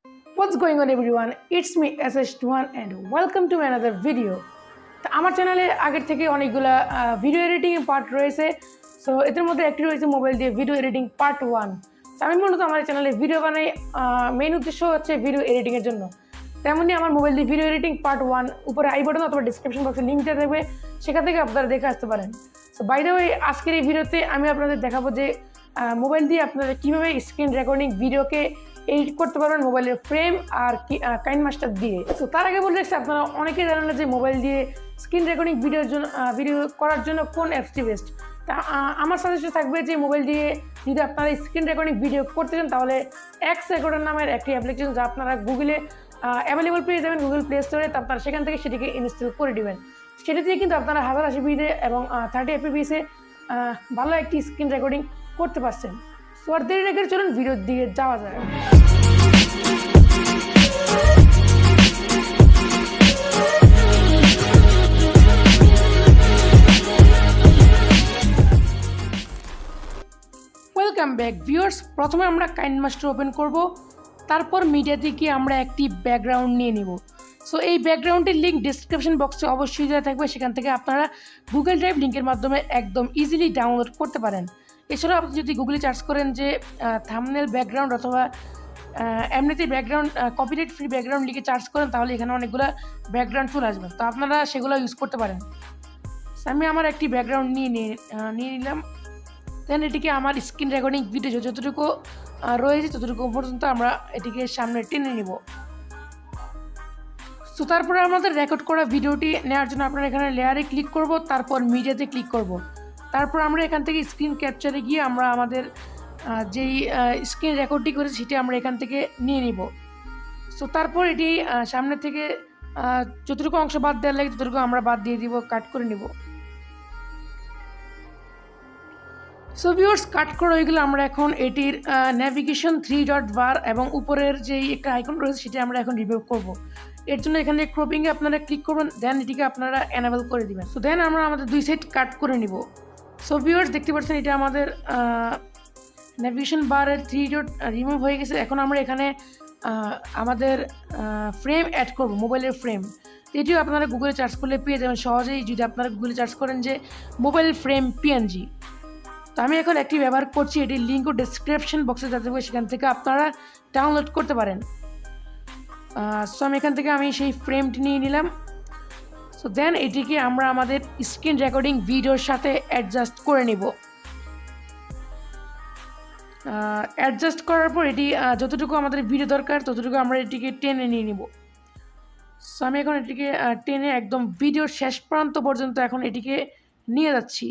What's going on everyone? It's me SS21 and welcome to another video. তো আমার চ্যানেলে আগের থেকে অনেকগুলো ভিডিও এডিটিং পার্ট রয়েছে। সো এদের মধ্যে একটি রয়েছে মোবাইল দিয়ে ভিডিও এডিটিং পার্ট 1। আমি মূলত আমার চ্যানেলে ভিডিও বানাই, মেইন উদ্দেশ্য হচ্ছে ভিডিও এডিটিং এর জন্য। তেমনই আমার মোবাইল দিয়ে ভিডিও এডিটিং পার্ট 1 উপরে আই বাটন অথবা ডেসক্রিপশন বক্সে লিংক দেওয়া থাকবে, সেখান থেকে আপনারা দেখে আসতে পারেন। সো বাই দ্য ওয়ে, আজকের এই ভিডিওতে আমি আপনাদের দেখাবো যে মোবাইল দিয়ে আপনারা কীভাবে স্ক্রিন রেকর্ডিং ভিডিওকে এডিট করতে পারবেন মোবাইলের ফ্রেম আর কাইনমাস্টার দিয়ে। তো তার আগে বলে রাখছি, আপনারা অনেকেই জানেন না যে মোবাইল দিয়ে স্ক্রিন রেকর্ডিং ভিডিও করার জন্য কোন অ্যাপসটি বেস্ট। তা আমার সাজেশন থাকবে যে মোবাইল দিয়ে যদি আপনারা স্ক্রিন রেকর্ডিং ভিডিও করতে চান তাহলে এক্স রেকর্ডার নামের একটি অ্যাপ্লিকেশন, যা আপনারা গুগলে অ্যাভেলেবল পেয়ে যাবেন গুগল প্লে স্টোরে। আপনারা সেখান থেকে সেটিকে ইনস্টল করে দেবেন। সেটা দিয়ে কিন্তু আপনারা 1080p এবং 30fps ভালো একটি স্ক্রিন রেকর্ডিং করতে পারছেন। সো আর দেরি রেখে চলুন ভিডিওর দিকে যাওয়া যায়। Welcome back viewers. প্রথমে আমরা কাইনমাস্টার ওপেন করব, তারপর মিডিয়া থেকে আমরা একটি ব্যাকগ্রাউন্ড নিয়ে নিব। সো এই ব্যাকগ্রাউন্ডের লিঙ্ক ডিসক্রিপশন বক্সে অবশ্যই দেওয়া থাকবে, সেখান থেকে আপনারা গুগল ড্রাইভ লিঙ্কের মাধ্যমে একদম ইজিলি ডাউনলোড করতে পারেন। এছাড়াও আপনি যদি গুগলে সার্চ করেন যে থাম্বনেল ব্যাকগ্রাউন্ড অথবা এমনিতে ব্যাকগ্রাউন্ড কপিরাইট ফ্রি ব্যাকগ্রাউন্ড লিখে সার্চ করেন, তাহলে এখানে অনেকগুলো ব্যাকগ্রাউন্ড চলে আসবে, তো আপনারা সেগুলো ইউজ করতে পারেন। আমি আমার একটি ব্যাকগ্রাউন্ড নিয়ে নিলাম। দেন এটিকে আমার স্ক্রিন রেকর্ডিং ভিডিও যতটুকু রয়েছে ততটুকু পর্যন্ত আমরা এটিকে সামনে টেনে নিব। সো তারপরে আমাদের রেকর্ড করা ভিডিওটি নেওয়ার জন্য আপনারা এখানে লেয়ারে ক্লিক করব, তারপর মিডিয়াতে ক্লিক করব। তারপর আমরা এখান থেকে স্ক্রিন ক্যাপচারে গিয়ে আমরা আমাদের যেই স্ক্রিন রেকর্ডটি করেছি সেটি আমরা এখান থেকে নিয়ে নিব। সো তারপর এটি সামনে থেকে যতটুকু অংশ বাদ দেওয়ার লাগে ততটুকু আমরা বাদ দিয়ে দিব, কাট করে নিব। সো ভিউয়ার্স, কাট করে হয়ে গেলে আমরা এখন এটির নেভিগেশন 3 ডট বার এবং উপরের যেই একটা আইকন রয়েছে সেটি আমরা এখন রিমুভ করব। এর জন্য এখানে ক্রপিংয়ে আপনারা ক্লিক করবেন, দেন এটিকে আপনারা এনেবল করে দিবেন। সো দেন আমরা আমাদের দুই সাইড কাট করে নিব। সো ভিউয়ার্স, দেখতে পাচ্ছেন এটা আমাদের নেভিগেশন বারের 3 ডট রিমুভ হয়ে গেছে। এখন আমরা এখানে আমাদের ফ্রেম অ্যাড করব, মোবাইলের ফ্রেম। এটিও আপনারা গুগলে সার্চ করলে পেয়ে যাবেন সহজেই, যদি আপনারা গুগলে সার্চ করেন যে মোবাইল ফ্রেম পিএনজি। তো আমি এখন একটি ব্যবহার করছি, এটির লিঙ্কও ডেসক্রিপশন বক্সে দেওয়া থাকবে, সেখান থেকে আপনারা ডাউনলোড করতে পারেন। সো আমি এখান থেকে সেই ফ্রেমটি নিয়ে নিলাম। সো দেন এটিকে আমরা আমাদের স্ক্রিন রেকর্ডিং ভিডিওর সাথে অ্যাডজাস্ট করে নিব। অ্যাডজাস্ট করার পর এটি যতটুকু আমাদের ভিডিও দরকার ততটুকু আমরা এটিকে টেনে নিয়ে নিব। সো আমি এখন এটিকে টেনে একদম ভিডিওর শেষ প্রান্ত পর্যন্ত এখন এটিকে নিয়ে যাচ্ছি।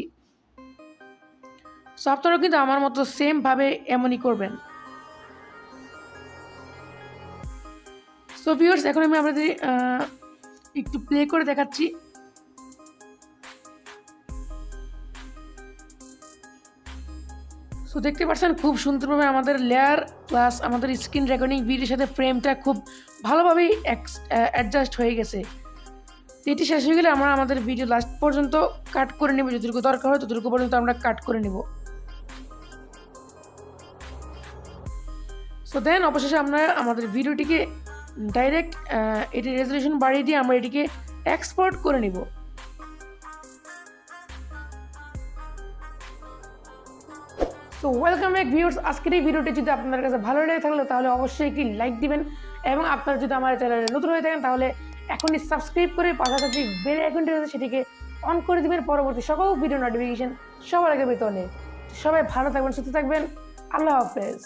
সো আপনারাও কিন্তু আমার মতো সেমভাবে এমনই করবেন। সো ভিউয়ার্স, এখন আমি আপনাদের একটু প্লে করে দেখাচ্ছি। সো দেখতে পাচ্ছেন খুব সুন্দরভাবে আমাদের লেয়ার প্লাস আমাদের স্ক্রিন রেকর্ডিং ভিডিওর সাথে ফ্রেমটা খুব ভালোভাবেই অ্যাডজাস্ট হয়ে গেছে। এটি শেষ হয়ে গেলে আমরা আমাদের ভিডিও লাস্ট পর্যন্ত কাট করে নেব, যতটুকু দরকার হয় ততটুকু পর্যন্ত আমরা কাট করে নেব। সো দেন অবশেষে আমরা আমাদের ভিডিওটিকে ডাইরেক্ট এটি রেজলিউশন বাড়িয়ে দিয়ে আমরা এটিকে এক্সপোর্ট করে নিব। So welcome back viewers. আজকের এই ভিডিওটি যদি আপনার কাছে ভালো লেগে থাকলে তাহলে অবশ্যই একটি লাইক দিবেন, এবং আপনারা যদি আমার চ্যানেলে নতুন হয়ে থাকেন তাহলে এখনই সাবস্ক্রাইব করে পাশাপাশি বেল আইকনটি রয়েছে সেটিকে অন করে দিবেন, পরবর্তী সকল ভিডিও নোটিফিকেশন সবার আগে পেতে হলে। সবাই ভালো থাকবেন, সুস্থ থাকবেন। আল্লাহ হাফেজ।